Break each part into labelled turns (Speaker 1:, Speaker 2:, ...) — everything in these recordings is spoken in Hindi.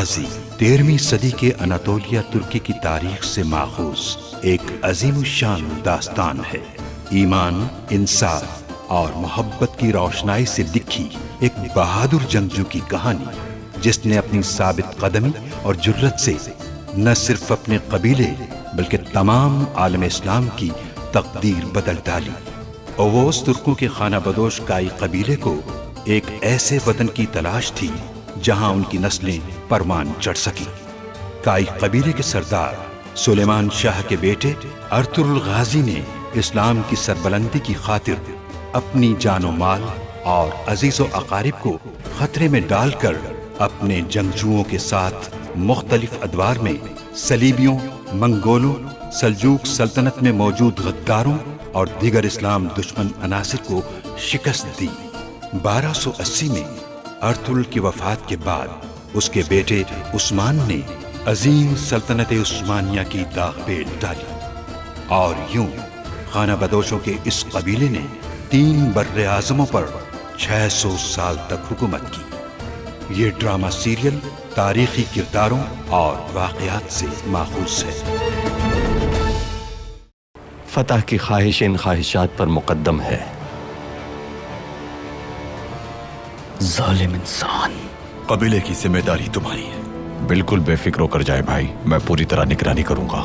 Speaker 1: गाजी 13वीं सदी के अनातोलिया तुर्की की तारीख से माखूज एक अजीमुशान दास्तान है। ईमान, इंसाफ और मोहब्बत की रोशनाई से लिखी एक बहादुर जंगजू की कहानी, जिसने अपनी साबित कदमी और जुर्रत से न सिर्फ अपने कबीले बल्कि तमाम आलम इस्लाम की तकदीर बदल डाली। ओवोस तुर्कों के खाना बदोश काई कबीले को एक ऐसे वतन की तलाश थी जहां उनकी नस्लें परवान चढ़ सकी। काई कबीले के सरदार सुलेमान शाह के बेटे अर्तुगरुल गाजी ने इस्लाम की सरबलंदी की खातिर अपनी जानो माल और अजीजो अकारिब को खतरे में डालकर अपने जंगजुओं के साथ मुख्तलिफ अदवार में सलीबियों, मंगोलों, सल्जूक सल्तनत में मौजूद गद्दारों और दीगर इस्लाम दुश्मन अनासिर को शिकस्त दी। 1280 में अर्तुगरुल की वफात के बाद उसके बेटे उस्मान ने अजीम सल्तनत उस्मानिया की दागपेल डाली और यूं खाना बदोशों के इस कबीले ने 3 बर्रे आज़मों पर 600 साल तक हुकूमत की। ये ड्रामा सीरियल तारीखी किरदारों और वाक़यात से माखूज है।
Speaker 2: फतह की ख्वाहिश इन ख्वाहिशात पर मुकद्दम है।
Speaker 3: जालिम इंसान।
Speaker 4: कबीले की जिम्मेदारी तुम्हारी है।
Speaker 5: बिल्कुल बेफिक्र होकर जाए भाई, मैं पूरी तरह निगरानी करूंगा।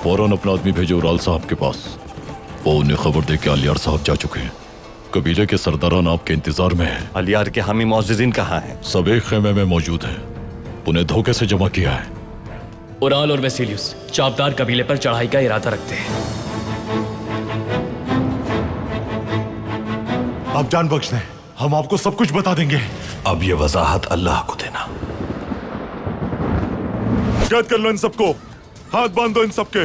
Speaker 5: फौरन अपना आदमी भेजो उराल साहब के पास। वो उन्हें खबर दे कि अलियार साहब जा चुके हैं। कबीले के सरदारान आपके इंतजार में हैं।
Speaker 2: अलियार के हामी मौजूदीन कहाँ हैं?
Speaker 5: सब एक खेमे में मौजूद हैं। उन्हें धोखे से जमा किया है।
Speaker 3: उराल और वेसिलियस चापदार कबीले पर चढ़ाई का इरादा रखते हैं।
Speaker 5: आप जान बख्श दें, हम आपको सब कुछ बता देंगे।
Speaker 4: अब ये वजाहत अल्लाह को देना।
Speaker 5: कैद कर लो इन सबको, हाथ बांध दो इन सबके।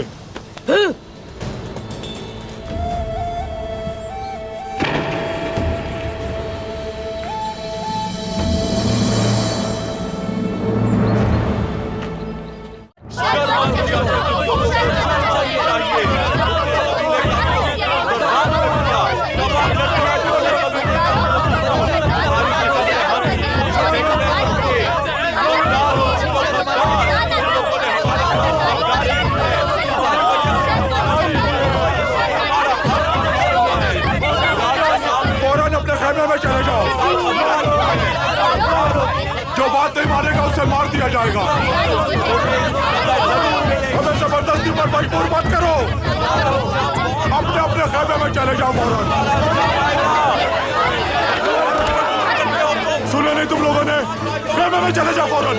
Speaker 6: जो बात नहीं मानेगा उसे मार दिया जाएगा। हमें जबरदस्ती पर मजबूर मत करो। अपने अपने खेमे में चले जाओ फौरन। सुने नहीं तुम लोगों ने? खेमे में चले जाओ फौरन।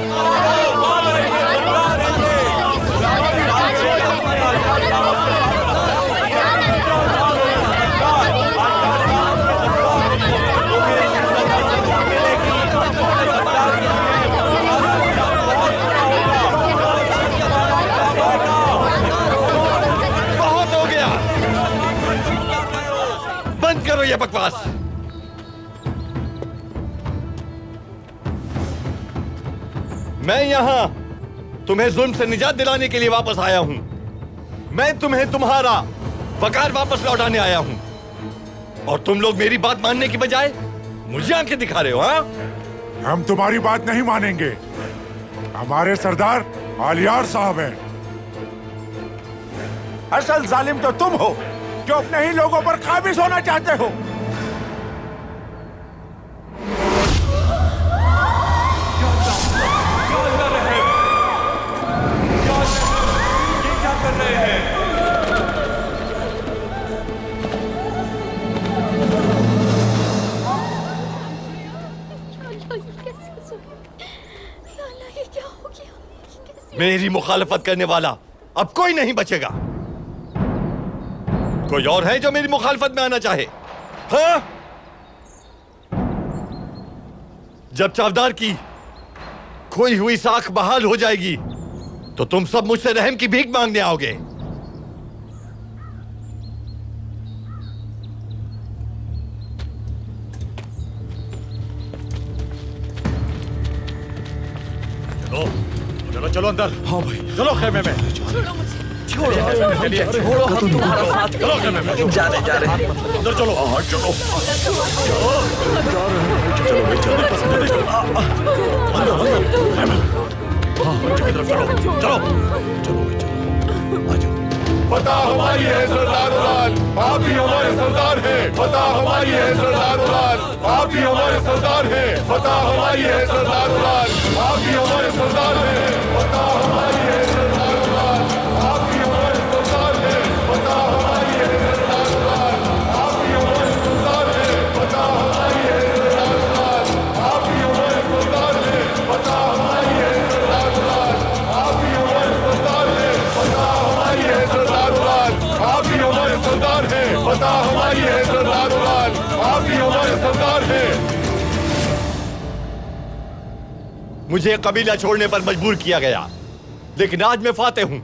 Speaker 2: करो ये बकवास। मैं यहां तुम्हें जुल्म से निजात दिलाने के लिए वापस आया हूं। मैं तुम्हें तुम्हारा वकार वापस लौटाने आया हूं और तुम लोग मेरी बात मानने की बजाय मुझे आंखें दिखा रहे हो। हाँ,
Speaker 6: हम तुम्हारी बात नहीं मानेंगे। हमारे सरदार अलियार साहब हैं। असल जालिम तो तुम हो जो अपने ही लोगों पर काबिज होना चाहते हो।
Speaker 2: मेरी मुखालफत करने वाला अब कोई नहीं बचेगा। कोई और है जो मेरी मुखालफत में आना चाहे? हाँ? जब चावदार की खोई हुई साख बहाल हो जाएगी तो तुम सब मुझसे रहम की भीख मांगने आओगे। चलो चलो अंदर।
Speaker 6: हाँ भाई,
Speaker 2: चलो खेमे में।
Speaker 3: छोड़ो तुम्हारा साथ।
Speaker 2: चलो खेमे में।
Speaker 3: जा रहे
Speaker 2: अंदर चलो। हाँ चलो।
Speaker 5: बच्चे की तरफ चलो चलो चलो आ जाओ।
Speaker 6: फतह हमारी है सरदार उलाल, आप ही हमारे सरदार हैं। फतह हमारी है सरदार उलाल, आप ही हमारे सरदार हैं। फतह हमारी है सरदार उलाल, आप ही हमारे सरदार हैं। फतह हमारी है सरदार उलाल, आप ही हमारे सरदार हैं। फतह हमारी है सरदार उलाल, आप ही हमारे सरदार हैं। फतह हमारी है सरदार उलाल, आप ही हमारे सरदार हैं। फतह हमारी है सरदार उलाल, आप ही हमारे सरदार हैं। फतह हमारी है सरदार उलाल, आप ही हमारे सरदार हैं। फतह हमारी है सरदार उलाल, आप ही हमारे सरदार हैं।
Speaker 2: मुझे कबीला छोड़ने पर मजबूर किया गया, लेकिन आज मैं फाते हूं।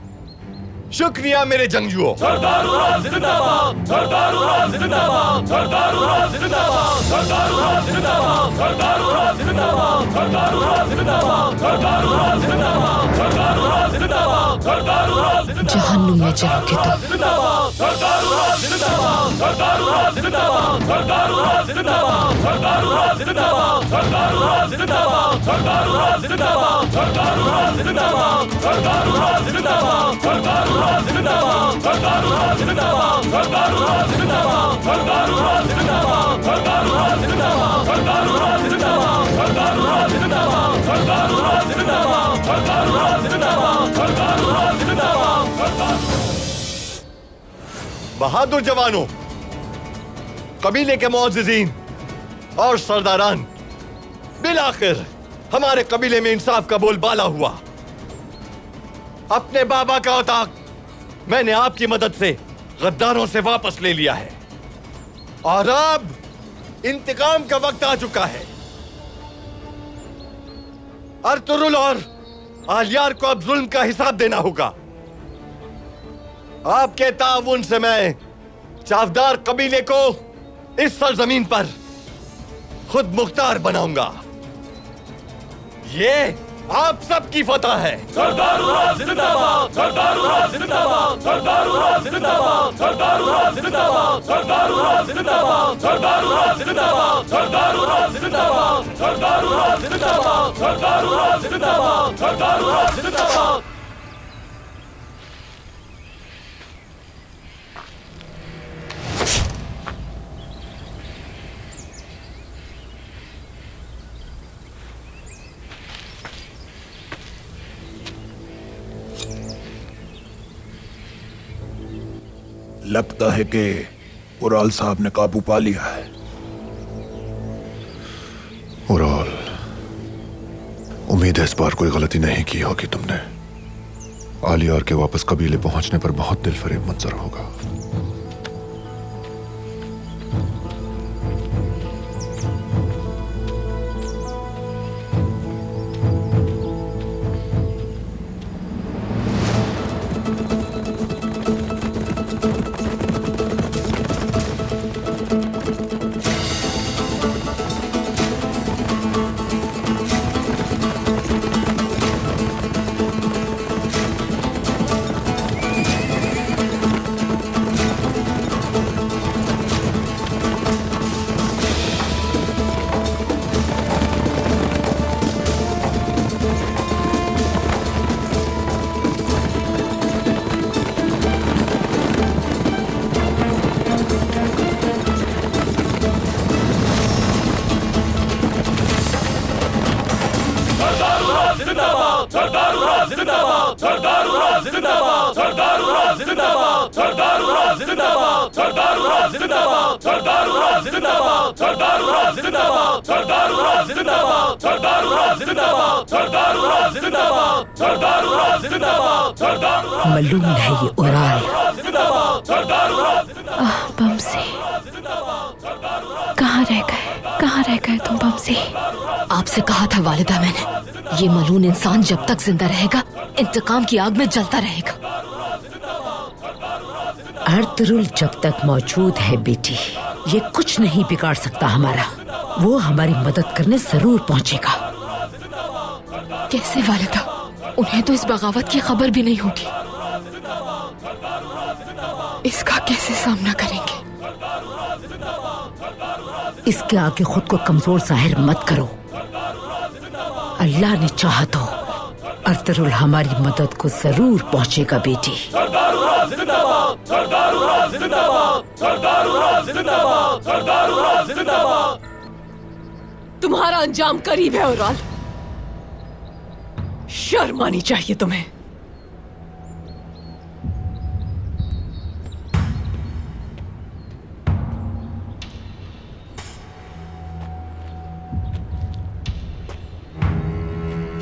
Speaker 2: शुक्रिया मेरे जंगजुओं।
Speaker 5: सरदार उलाल जिंदाबाद, सरदार उलाल जिंदाबाद, सरदार उलाल जिंदाबाद, सरदार उलाल जिंदाबाद, सरदार उलाल जिंदाबाद, सरदार उलाल जिंदाबाद, सरदार उलाल जिंदाबाद, सरदार उलाल जिंदाबाद, सरदार उलाल
Speaker 7: जहन्नुम में चलोगे तुम।
Speaker 5: जिंदाबाद, सरदार उलाल जिंदाबाद, सरदार उलाल जिंदाबाद, सरदार उलाल जिंदाबाद, सरदार उलाल जिंदाबाद, सरदार उलाल जिंदाबाद, सरदार उलाल जिंदाबाद, सरदार उलाल जिंदाबाद, सरदार उलाल जिंदाबाद, सरदार उलाल जिंदाबाद, सरदार उलाल जिंदाबाद, सरदार उलाल जिंदाबाद, सरदार उलाल जिंदाबाद, सरदार उलाल जिंदाबाद, सरदार उलाल जिंदाबाद, सरदार उलाल जिंदाबाद, सरदार उलाल जिंदाबाद, सरदार उलाल जिंदाबाद, सरदार उलाल जिंदाबाद, सरदार।
Speaker 2: बहादुर जवानों, कबीले के मुअज़्ज़िज़ीन और सरदारान, बिलाखिर हमारे कबीले में इंसाफ का बोलबाला हुआ। अपने बाबा का औताक मैंने आपकी मदद से गद्दारों से वापस ले लिया है और अब इंतकाम का वक्त आ चुका है। अर्तुरुल और आलियार को अब जुल्म का हिसाब देना होगा। आपके ताउन से मैं चावदार कबीले को इस सरजमीन पर खुद मुख्तार बनाऊंगा। ये आप सबकी फतह है।
Speaker 5: सरदार उलाल जिंदाबाद, सरदार उलाल जिंदाबाद, सरदार उलाल जिंदाबाद, सरदार उलाल जिंदाबाद, सरदार उलाल जिंदाबाद, सरदार उलाल जिंदाबाद, सरदार उलाल जिंदाबाद, सरदार उलाल जिंदाबाद, सरदार उलाल जिंदाबाद, सरदार उलाल जिंदाबाद।
Speaker 6: लगता है कि उराल साहब ने काबू पा लिया है।
Speaker 8: उराल, उम्मीद है इस बार कोई गलती नहीं की होगी तुमने। आलियार के वापस कबीले पहुंचने पर बहुत दिलफरेब मंजर होगा।
Speaker 7: मलूम है ये उराल।
Speaker 9: बमसी, कहाँ रह गए तुम बमसी?
Speaker 7: आपसे कहा था वालिदा मैंने, ये मलून इंसान जब तक जिंदा रहेगा इंतकाम की आग में जलता रहेगा।
Speaker 10: अर्तुरुल जब तक मौजूद है बेटी, ये कुछ नहीं बिगाड़ सकता हमारा। वो हमारी मदद करने जरूर पहुंचेगा।
Speaker 9: कैसे वालिदा? उन्हें तो इस बगावत की खबर भी नहीं होगी। इसका कैसे सामना करेंगे?
Speaker 10: इसके आगे खुद को कमजोर जाहिर मत करो। अल्लाह ने चाहा तो अर्तुरुल हमारी मदद को जरूर पहुंचेगा बेटी।
Speaker 5: सरदारुल जिंदाबाद, सरदारुल जिंदाबाद, सरदारुल जिंदाबाद, सरदारुल जिंदाबाद।
Speaker 9: तुम्हारा अंजाम करीब है उराल। शर्म आनी चाहिए तुम्हें।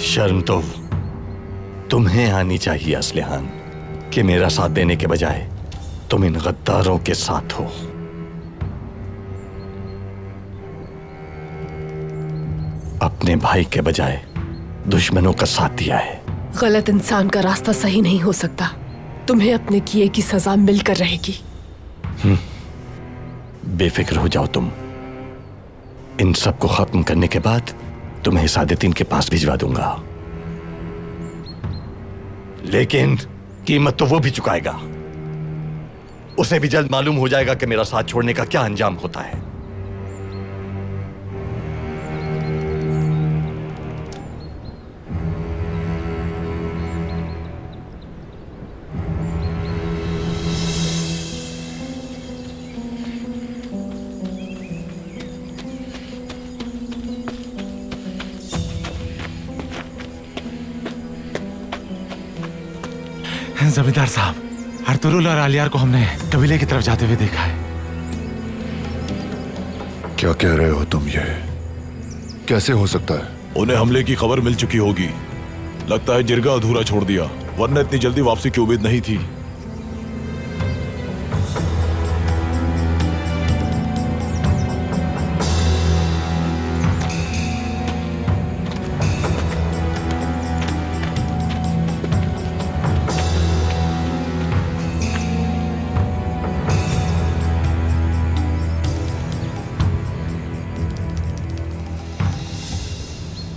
Speaker 2: शर्म तो तुम्हें आनी चाहिए असलिहान, कि मेरा साथ देने के बजाय तुम इन गद्दारों के साथ हो। अपने भाई के बजाय दुश्मनों का साथ दिया है।
Speaker 9: गलत इंसान का रास्ता सही नहीं हो सकता। तुम्हें अपने किए की सजा मिलकर रहेगी।
Speaker 2: बेफिक्र हो जाओ तुम। इन सब को खत्म करने के बाद तुम्हें सादेतीन के पास भिजवा दूंगा, लेकिन कीमत तो वो भी चुकाएगा। उसे भी जल्द मालूम हो जाएगा कि मेरा साथ छोड़ने का क्या अंजाम होता है।
Speaker 11: जमींदार साहब, अर्तुरुल और आलियार को हमने कबीले की तरफ जाते हुए देखा है।
Speaker 8: क्या कह रहे हो तुम? ये कैसे हो सकता है?
Speaker 4: उन्हें हमले की खबर मिल चुकी होगी। लगता है जिरगा अधूरा छोड़ दिया, वरना इतनी जल्दी वापसी की उम्मीद नहीं थी।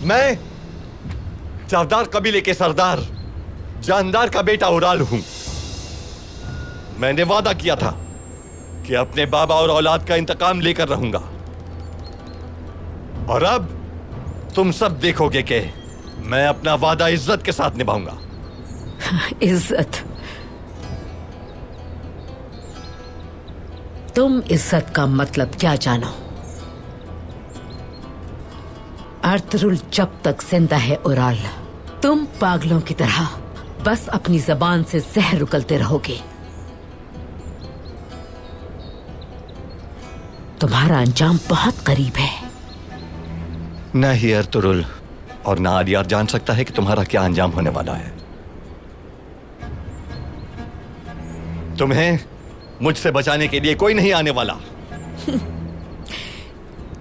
Speaker 2: मैं चावदार कबीले के सरदार जानदार का बेटा उराल हूं। मैंने वादा किया था कि अपने बाबा और औलाद का इंतकाम लेकर रहूंगा, और अब तुम सब देखोगे कि मैं अपना वादा इज्जत के साथ निभाऊंगा।
Speaker 10: इज्जत? तुम इज्जत का मतलब क्या जानो? अर्तुरुल जब तक जिंदा है उराल, तुम पागलों की तरह बस अपनी जबान से जहर उगलते रहोगे। तुम्हारा अंजाम बहुत करीब है।
Speaker 2: न ही अर्तुरुल और न आलियार जान सकता है कि तुम्हारा क्या अंजाम होने वाला है। तुम्हें मुझसे बचाने के लिए कोई नहीं आने वाला।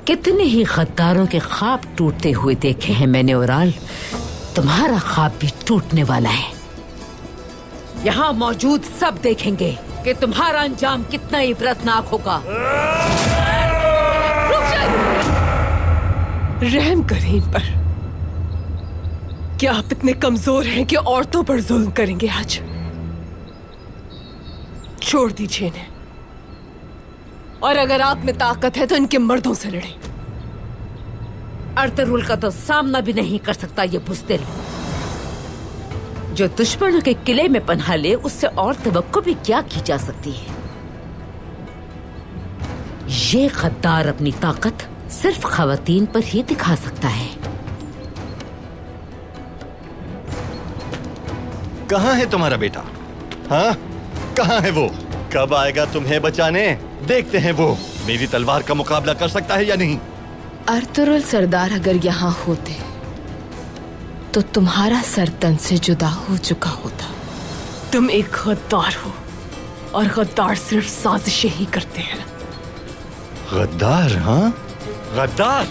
Speaker 10: कितने ही गद्दारों के ख्वाब टूटते हुए देखे हैं मैंने उराल। तुम्हारा ख्वाब भी टूटने वाला है। यहाँ मौजूद सब देखेंगे कि तुम्हारा अंजाम कितना इबरतनाक होगा।
Speaker 9: रहम करें इन पर। क्या आप इतने कमजोर हैं कि औरतों पर जुल्म करेंगे आज? छोड़ दीजिए इन्हें, और अगर आप में ताकत है तो इनके मर्दों से लड़े।
Speaker 10: अर्तुरुल का तो सामना भी नहीं कर सकता ये बुज़दिल, जो दुश्मनों के किले में पनाह ले। उससे और तवक्को भी क्या की जा सकती है? ये गद्दार अपनी ताकत सिर्फ खवातीन पर ही दिखा सकता है।
Speaker 2: कहाँ है तुम्हारा बेटा? हाँ, कहाँ है वो? कब आएगा तुम्हें बचाने? देखते हैं वो मेरी तलवार का मुकाबला कर सकता है या नहीं।
Speaker 7: अर्तुरुल सरदार अगर यहाँ होते तो तुम्हारा सर तन से जुदा हो चुका होता।
Speaker 9: तुम एक गद्दार हो, और गद्दार सिर्फ साजिशें ही करते हैं।
Speaker 2: गद्दार? हाँ, गद्दार।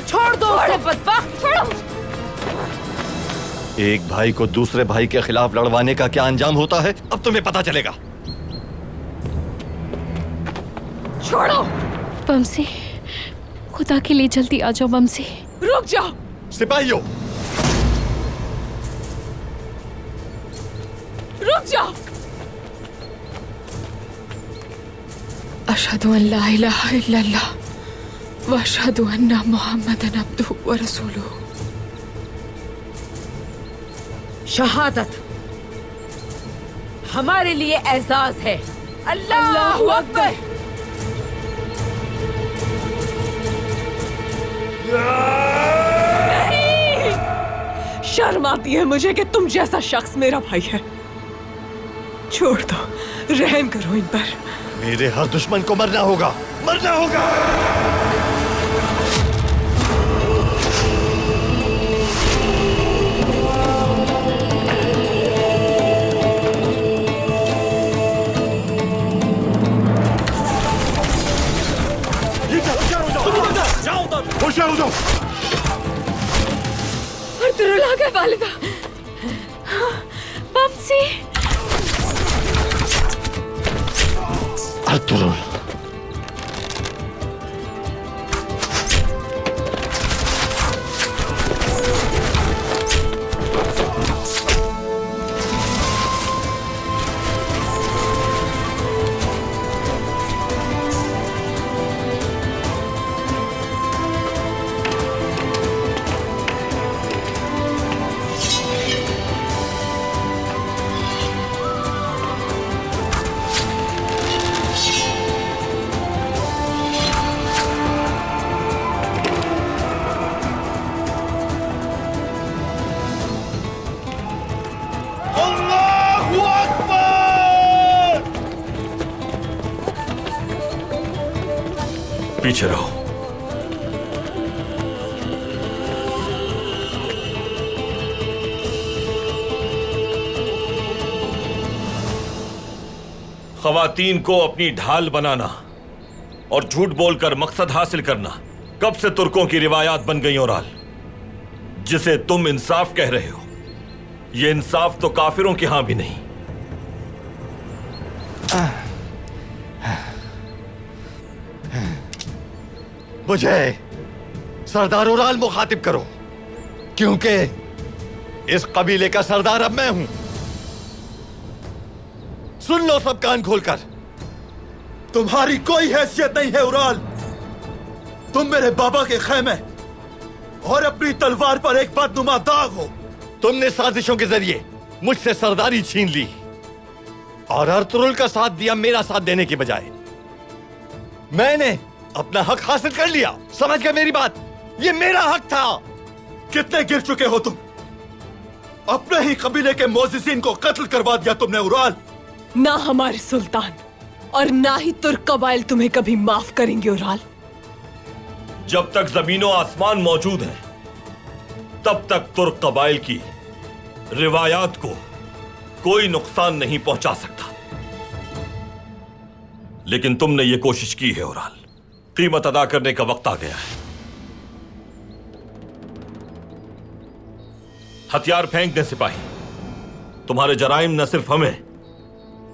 Speaker 9: छोड़ दो उसे बदबख्त।
Speaker 2: एक भाई को दूसरे भाई के खिलाफ लड़वाने का क्या अंजाम होता है, अब तुम्हें पता चलेगा।
Speaker 9: छोड़ो।
Speaker 12: बमसी, खुदा के लिए जल्दी आ जाओ। बमसी,
Speaker 9: रुक जाओ।
Speaker 2: सिपाहियों,
Speaker 9: रुक जाओ।
Speaker 12: अशहदु अन ला इलाहा इल्लल्लाह व अशहदु अन्ना मुहम्मदन अब्दुहु व रसूलुहु।
Speaker 10: शहादत हमारे लिए एजाज है। अल्लाहू अकबर।
Speaker 9: नहीं! शर्म आती है मुझे कि तुम जैसा शख्स मेरा भाई है। छोड़ दो, रहम करो इन पर।
Speaker 2: मेरे हर दुश्मन को मरना होगा, मरना होगा।
Speaker 6: होशियार हो जाओ।
Speaker 12: अर्तुरुल आ गए वालिदा। वापसी।
Speaker 2: अर्तुरुल, पीछे रहो। ख़वातीन को अपनी ढाल बनाना और झूठ बोलकर मकसद हासिल करना कब से तुर्कों की रिवायात बन गई। ओराल, जिसे तुम इंसाफ कह रहे हो, ये इंसाफ तो काफिरों के यहां भी नहीं। मुझे सरदार ओराल मुखातिब करो, क्योंकि इस कबीले का सरदार अब मैं हूं। सुन लो सब कान खोलकर।
Speaker 13: तुम्हारी कोई हैसियत नहीं है ओराल। तुम मेरे बाबा के खैमे और अपनी तलवार पर एक बदनुमा दाग हो।
Speaker 2: तुमने साजिशों के जरिए मुझसे सरदारी छीन ली और अर्तुरुल का साथ दिया मेरा साथ देने के बजाय। मैंने अपना हक हासिल कर लिया। समझ गए मेरी बात? ये मेरा हक था।
Speaker 13: कितने गिर चुके हो तुम? अपने ही कबीले के मोजिसिन को कत्ल करवा दिया तुमने ओराल।
Speaker 9: ना हमारे सुल्तान और ना ही तुर्क कबाइल तुम्हें कभी माफ करेंगे ओराल।
Speaker 2: जब तक जमीनों आसमान मौजूद है, तब तक तुर्क कबाइल की रिवायात को कोई नुकसान नहीं पहुंचा सकता। लेकिन तुमने ये कोशिश की है ओराल। कीमत अदा करने का वक्त आ गया है। हथियार फेंक दें सिपाही। तुम्हारे जराइम न सिर्फ हमें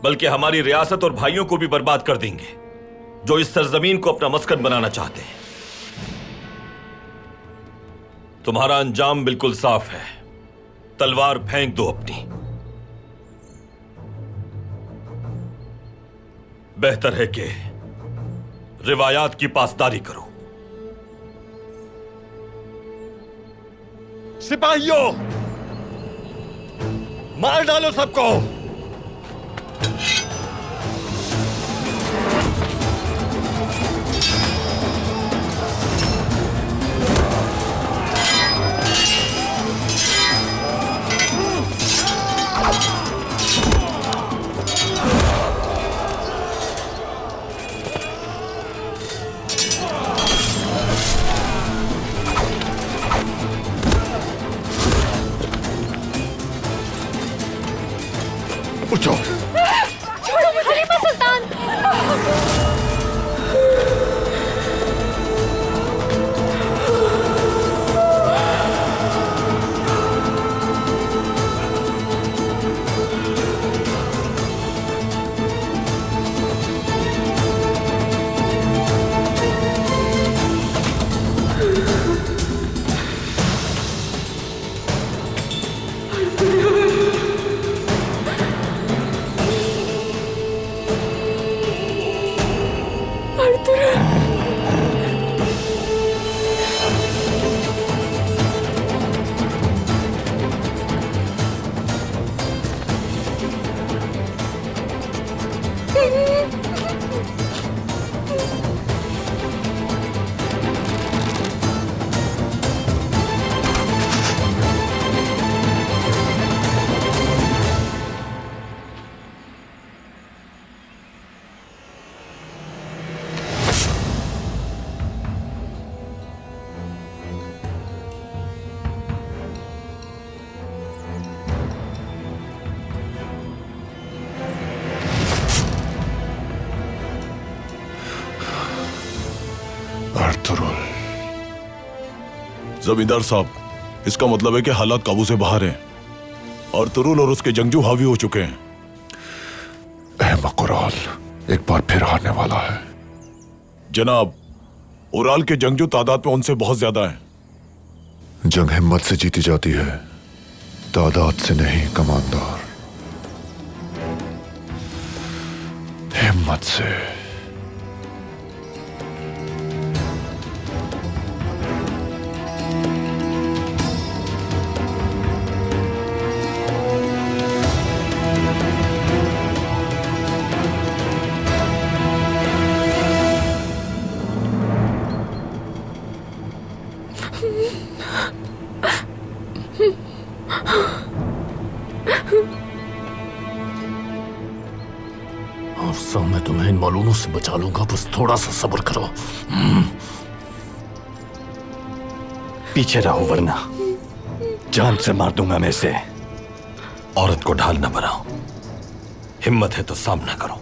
Speaker 2: बल्कि हमारी रियासत और भाइयों को भी बर्बाद कर देंगे, जो इस सरजमीन को अपना मस्कन बनाना चाहते हैं। तुम्हारा अंजाम बिल्कुल साफ है। तलवार फेंक दो अपनी। बेहतर है कि रिवायात की पासदारी करो। सिपाहियों, मार डालो सबको। उठो।
Speaker 12: छोड़ो मुझे खलीफा सुल्तान।
Speaker 4: जमींदार साहब, इसका मतलब है कि हालात काबू से बाहर हैं और तुरुल और उसके जंगजू हावी हो चुके हैं।
Speaker 8: अहमक उराल एक बार फिर हारने वाला है।
Speaker 4: जनाब, उराल के जंगजू तादाद में उनसे बहुत ज्यादा हैं।
Speaker 8: जंग हिम्मत से जीती जाती है, तादाद से नहीं कमांडर, हिम्मत से।
Speaker 5: अफसा, मैं तुम्हें इन मालूमों से बचा लूंगा, बस थोड़ा सा सब्र करो।
Speaker 2: पीछे रहो वरना जान से मार दूंगा मैं इसे। औरत को ढाल न बनाओ, हिम्मत है तो सामना करो।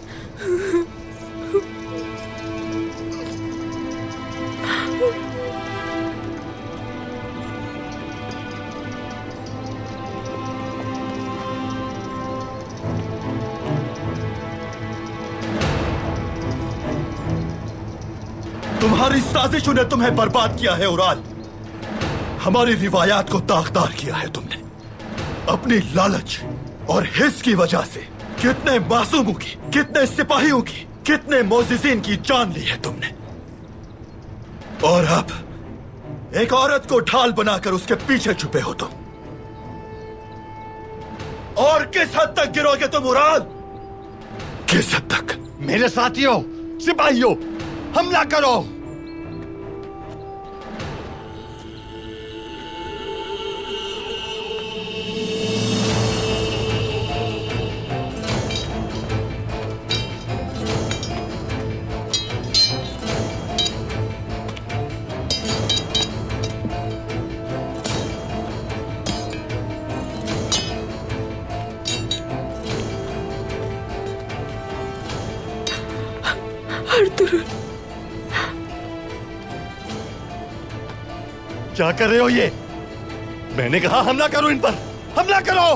Speaker 13: तुम्हारी साजिशों ने तुम्हें बर्बाद किया है उराल। हमारी रिवायात को दागदार किया है तुमने। अपनी लालच और हिस्स की वजह से कितने मासूमों की, कितने सिपाहियों की, कितने मोजिजीन की जान ली है तुमने। और अब एक औरत को ढाल बनाकर उसके पीछे छुपे हो तुम। और किस हद तक गिरोगे तुम उराल? किस हद तक?
Speaker 2: मेरे साथियों, सिपाहियों, हमला करो। क्या कर रहे हो ये? मैंने कहा हमला करो इन पर, हमला करो।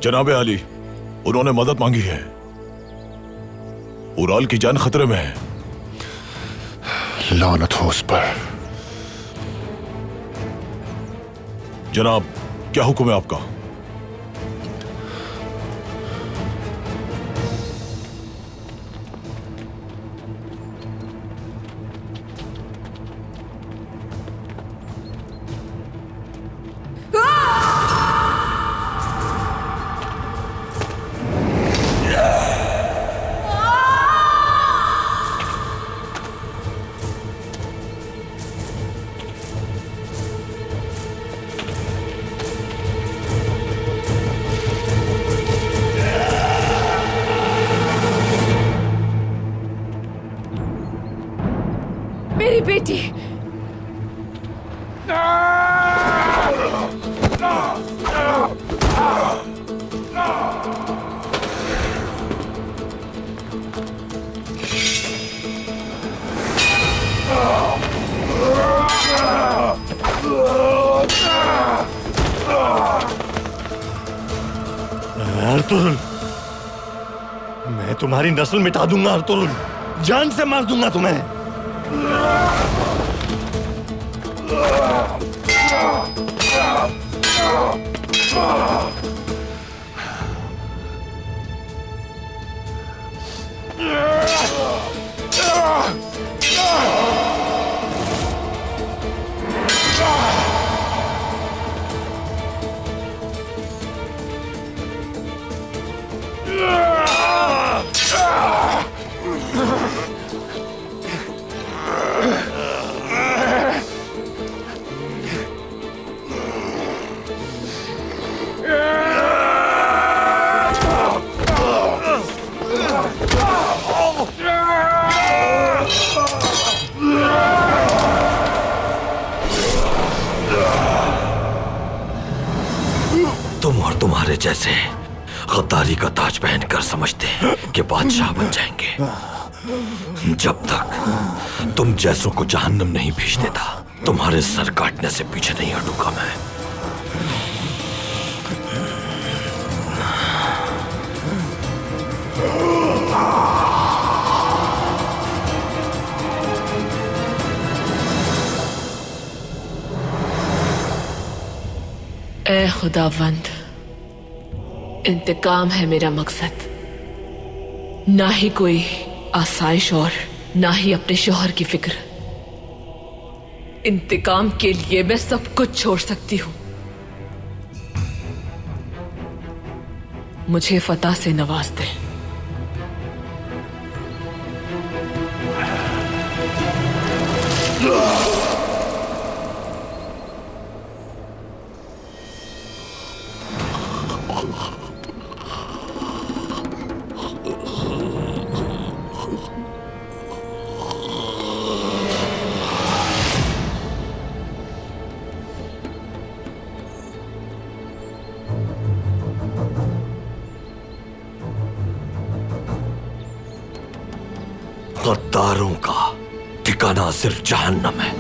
Speaker 4: जनाबे आली, उन्होंने मदद मांगी है। उराल की जान खतरे में है।
Speaker 8: लानत हो उस पर।
Speaker 4: जनाब, क्या हुक्म है आपका?
Speaker 10: मेरी बेटी।
Speaker 2: अर्तुरुल, मैं तुम्हारी नस्ल मिटा दूंगा अर्तुरुल, जान से मार दूंगा तुम्हें।
Speaker 14: तुम्हारे जैसे गद्दारी का ताज पहनकर समझते हैं कि बादशाह बन जाएंगे। जब तक तुम जैसों को जहन्नम नहीं भेज देता, तुम्हारे सर काटने से पीछे नहीं हटूंगा मैं।
Speaker 7: ए खुदावंद, इंतकाम है मेरा मकसद, ना ही कोई आसाइश और ना ही अपने शौहर की फिक्र। इंतकाम के लिए मैं सब कुछ छोड़ सकती हूं। मुझे फतह से नवाज दे।
Speaker 14: गद्दारों का ठिकाना सिर्फ जहन्नम है।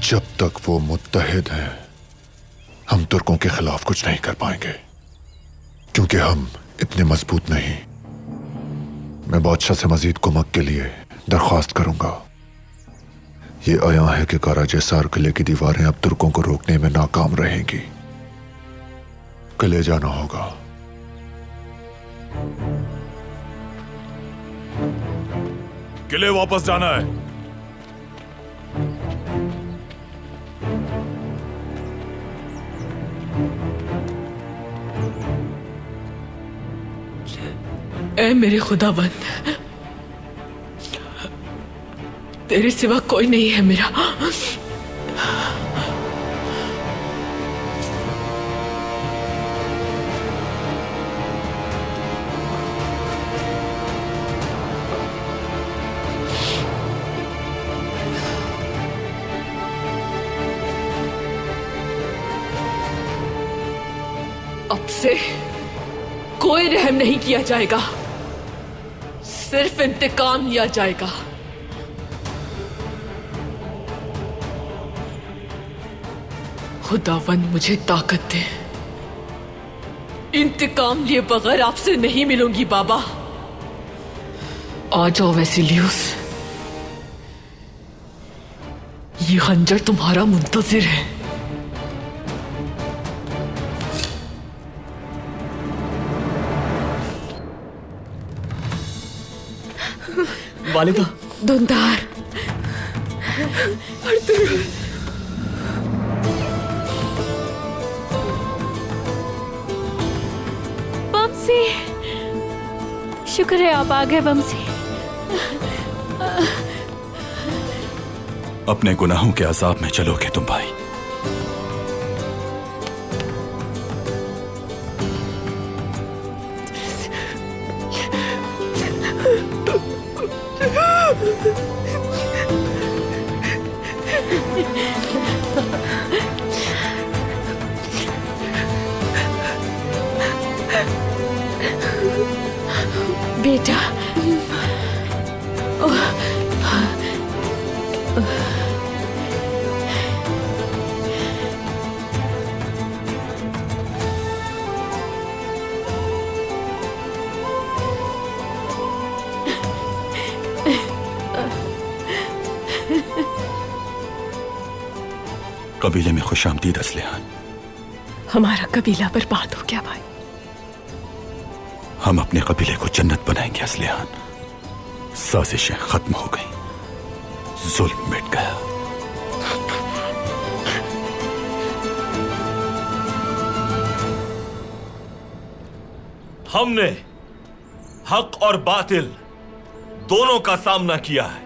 Speaker 8: जब तक वो मुत्तहिद हैं, हम तुर्कों के खिलाफ कुछ नहीं कर पाएंगे, क्योंकि हम इतने मजबूत नहीं। मैं बादशाह से मजीद कुमक के लिए दरख्वास्त करूंगा। ये आया है कि काराजेसार किले की दीवारें अब तुर्कों को रोकने में नाकाम रहेंगी। किले जाना होगा।
Speaker 4: किले वापस जाना है।
Speaker 7: ऐ मेरे खुदाबंद, तेरे सिवा कोई नहीं है मेरा। अब से कोई रहम नहीं किया जाएगा, सिर्फ इंतकाम लिया जाएगा। खुदावंद मुझे ताकत दे। इंतकाम लिए बगैर आपसे नहीं मिलूंगी बाबा। आ जाओ वेसिलियस, ये खंजर तुम्हारा मुंतजिर है।
Speaker 3: वालिदा,
Speaker 9: धुंधार,
Speaker 12: बमसी, शुक्र है आप आ गए बमसी।
Speaker 13: अपने गुनाहों के अजाब में चलोगे तुम भाई।
Speaker 9: बेटा,
Speaker 13: कबीले में खुशामदीद असलिहान।
Speaker 9: हमारा कबीला बर्बाद हो गया भाई।
Speaker 13: हम अपने कबीले को जन्नत बनाएंगे असलिहान। साजिशें खत्म हो गई, जुल्म मिट गया।
Speaker 14: हमने हक और बातिल दोनों का सामना किया है।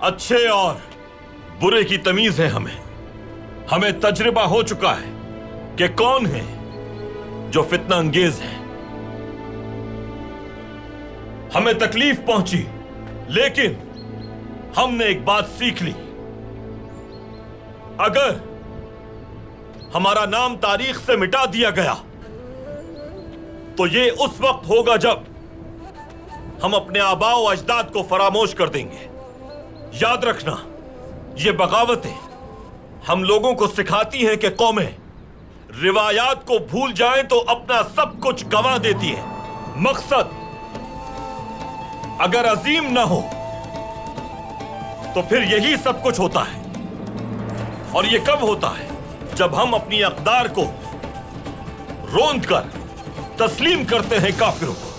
Speaker 14: अच्छे और बुरे की तमीज है हमें तजुर्बा हो चुका है कि कौन है जो फितना अंगेज है। हमें तकलीफ पहुंची, लेकिन हमने एक बात सीख ली। अगर हमारा नाम तारीख से मिटा दिया गया तो ये उस वक्त होगा जब हम अपने आबाओ अजदाद को फरामोश कर देंगे। याद रखना, ये बगावतें हम लोगों को सिखाती हैं कि कौमें रिवायात को भूल जाएं तो अपना सब कुछ गंवा देती हैं। मकसद अगर अजीम ना हो तो फिर यही सब कुछ होता है। और ये कब होता है? जब हम अपनी अक़दार को रोंद कर तस्लीम करते हैं काफिरों को।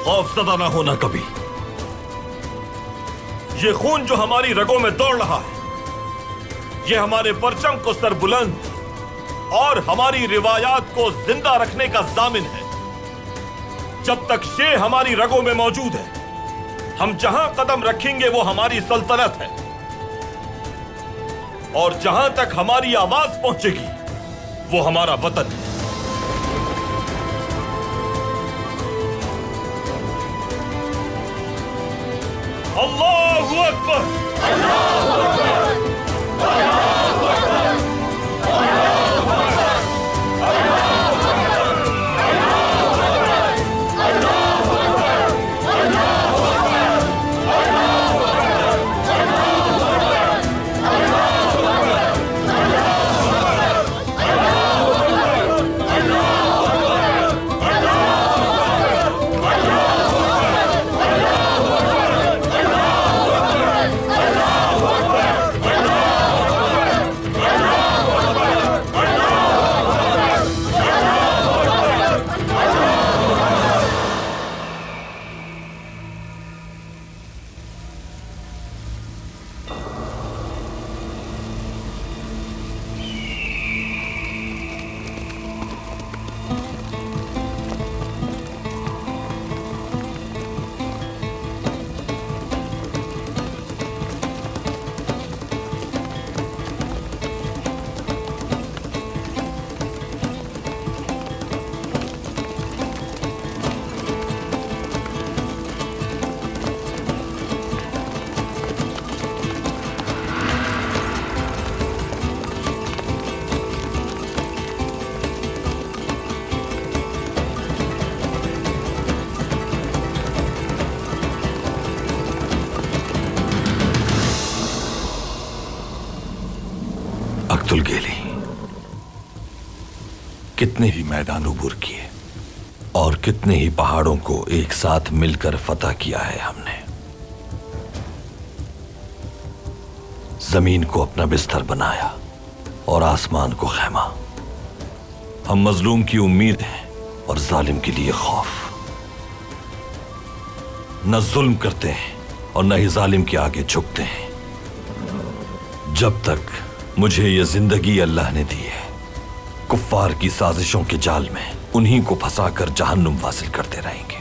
Speaker 14: खौफज़दा ना होना कभी। ये खून जो हमारी रगों में दौड़ रहा है, ये हमारे परचम को सरबुलंद और हमारी रिवायात को जिंदा रखने का जामिन है। जब तक शेर हमारी रगों में मौजूद है, हम जहां कदम रखेंगे वो हमारी सल्तनत है। और जहां तक हमारी आवाज पहुंचेगी वो हमारा वतन है। अल्लाहु अकबर, अल्लाहु अकबर, अल्लाहु अकबर, अब्दुलगेली, कितने ही मैदान उबूर किए और कितने ही पहाड़ों को एक साथ मिलकर फतह किया है हमने। जमीन को अपना बिस्तर बनाया और आसमान को खैमा। हम मजलूम की उम्मीद हैं और जालिम के लिए खौफ। न जुल्म करते हैं और न ही जालिम के आगे झुकते हैं। जब तक मुझे यह जिंदगी अल्लाह ने दी है, कुफ्फार की साजिशों के जाल में उन्हीं को फंसाकर जहन्नुम हासिल करते रहेंगे।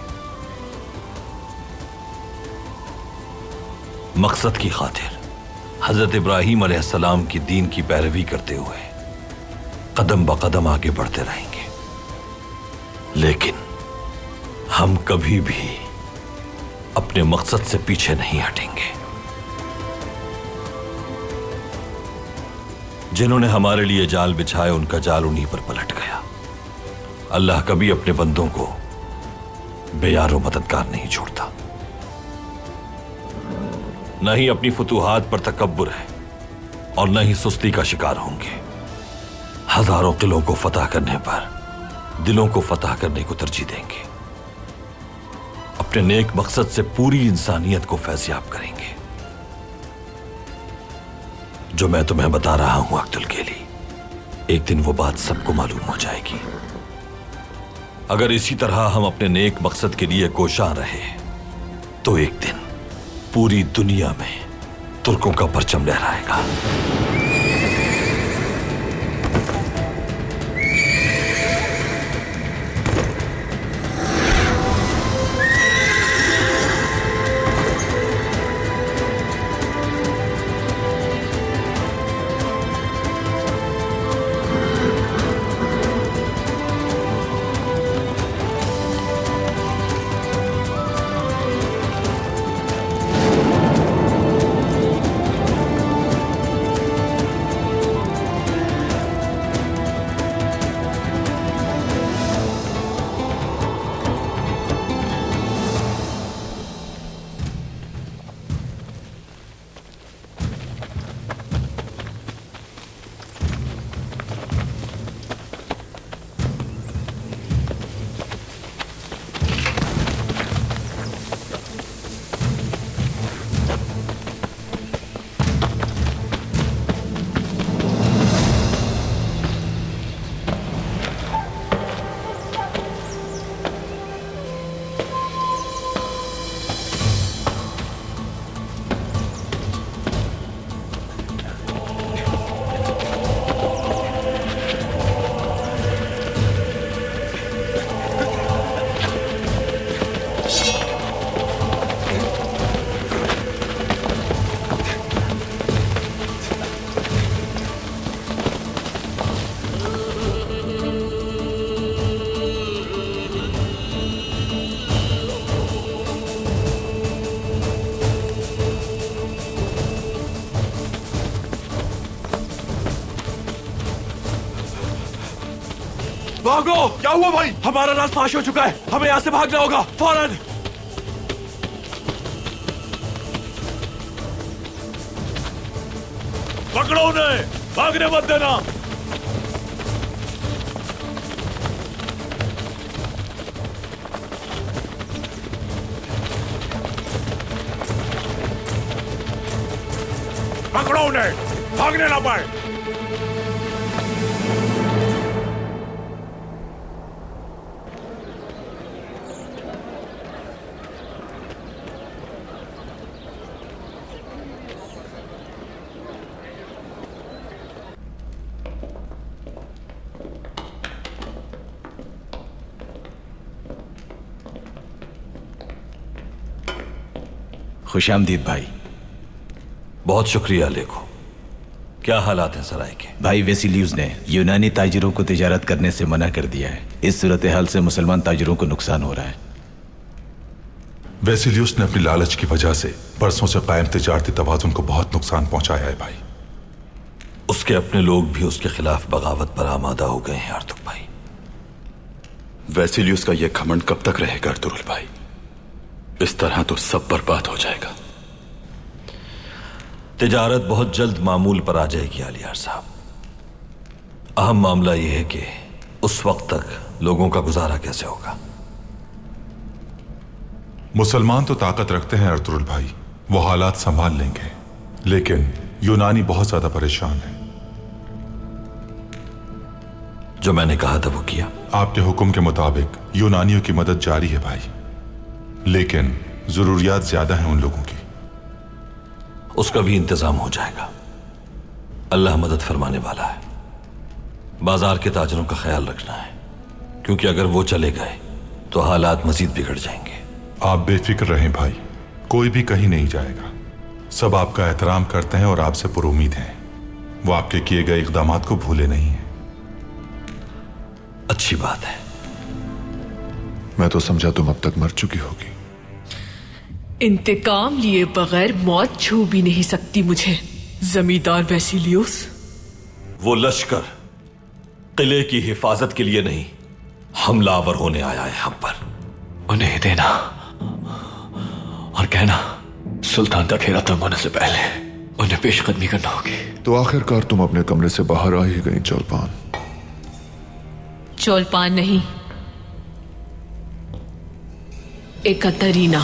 Speaker 14: मकसद की खातिर हजरत इब्राहीम अलैहिस्सलाम की दीन की पैरवी करते हुए कदम ब कदम आगे बढ़ते रहेंगे। लेकिन हम कभी भी अपने मकसद से पीछे नहीं हटेंगे। जिन्होंने हमारे लिए जाल बिछाए, उनका जाल उन्हीं पर पलट गया। अल्लाह कभी अपने बंदों को बेयारो मददगार नहीं छोड़ता। न ही अपनी फुतूहात पर तकब्बुर है और न ही सुस्ती का शिकार होंगे। हजारों किलों को फतह करने पर दिलों को फतह करने को तरजीह देंगे। अपने नेक मकसद से पूरी इंसानियत को फैज़याब करेंगे। जो मैं तुम्हें बता रहा हूं अब्दुल केली, एक दिन वो बात सबको मालूम हो जाएगी। अगर इसी तरह हम अपने नेक मकसद के लिए कोशां रहे तो एक दिन पूरी दुनिया में तुर्कों का परचम लहराएगा।
Speaker 5: भागो! क्या हुआ भाई? हमारा राज फाश हो चुका है, हमें यहाँ से भागना होगा फौरन। पकड़ो उन्हें, भागने मत देना। पकड़ो उन्हें, भागने ना पाए।
Speaker 11: खुशामदीद भाई।
Speaker 14: बहुत शुक्रिया लेखो। क्या हालात हैं सराय के?
Speaker 11: भाई वेसिलियस ने यूनानी ताजिरों को तिजारत करने से मना कर दिया है। इस सूरत हाल से मुसलमान ताजिरों को नुकसान हो रहा है।
Speaker 8: वेसिलियस ने अपनी लालच की वजह से बरसों से कायम तिजारती तवाज़ुन को बहुत नुकसान पहुंचाया है भाई।
Speaker 14: उसके अपने लोग भी उसके खिलाफ बगावत पर आमादा हो गए हैं अर्तुग भाई।
Speaker 15: वेसिलियस का यह घमंड कब तक रहेगा अर्तुगरुल भाई? इस तरह तो सब बर्बाद हो जाएगा।
Speaker 14: तिजारत बहुत जल्द मामूल पर आ जाएगी आलियार साहब। अहम मामला यह है कि उस वक्त तक लोगों का गुजारा कैसे होगा।
Speaker 8: मुसलमान तो ताकत रखते हैं अर्तुगरुल भाई, वो हालात संभाल लेंगे, लेकिन यूनानी बहुत ज्यादा परेशान है।
Speaker 14: जो मैंने कहा था वो किया?
Speaker 8: आपके हुक्म के मुताबिक यूनानियों की मदद जारी है भाई, लेकिन जरूरियात ज्यादा हैं उन लोगों की।
Speaker 14: उसका भी इंतजाम हो जाएगा। अल्लाह मदद फरमाने वाला है। बाजार के ताजरों का ख्याल रखना है, क्योंकि अगर वो चले गए तो हालात मजीद बिगड़ जाएंगे।
Speaker 8: आप बेफिक्र रहें भाई, कोई भी कहीं नहीं जाएगा। सब आपका एहतराम करते हैं और आपसे पुरुमीद हैं। वो आपके किए गए इक़दामात को भूले नहीं हैं।
Speaker 14: अच्छी बात है।
Speaker 8: मैं तो समझा तुम अब तक मर चुकी होगी।
Speaker 9: इंतकाम लिए बगैर मौत छू भी नहीं सकती मुझे जमींदार वेसिलियस।
Speaker 14: वो लश्कर किले की हिफाजत के लिए नहीं, हमलावर होने आया है हम पर।
Speaker 15: उन्हें देना और कहना सुल्तान का घेरा तंग होने से पहले उन्हें पेशकदमी करना होगी।
Speaker 8: तो आखिरकार तुम अपने कमरे से बाहर आ ही गई चौलपान।
Speaker 7: चौलपान नहीं,
Speaker 9: एकतरीना।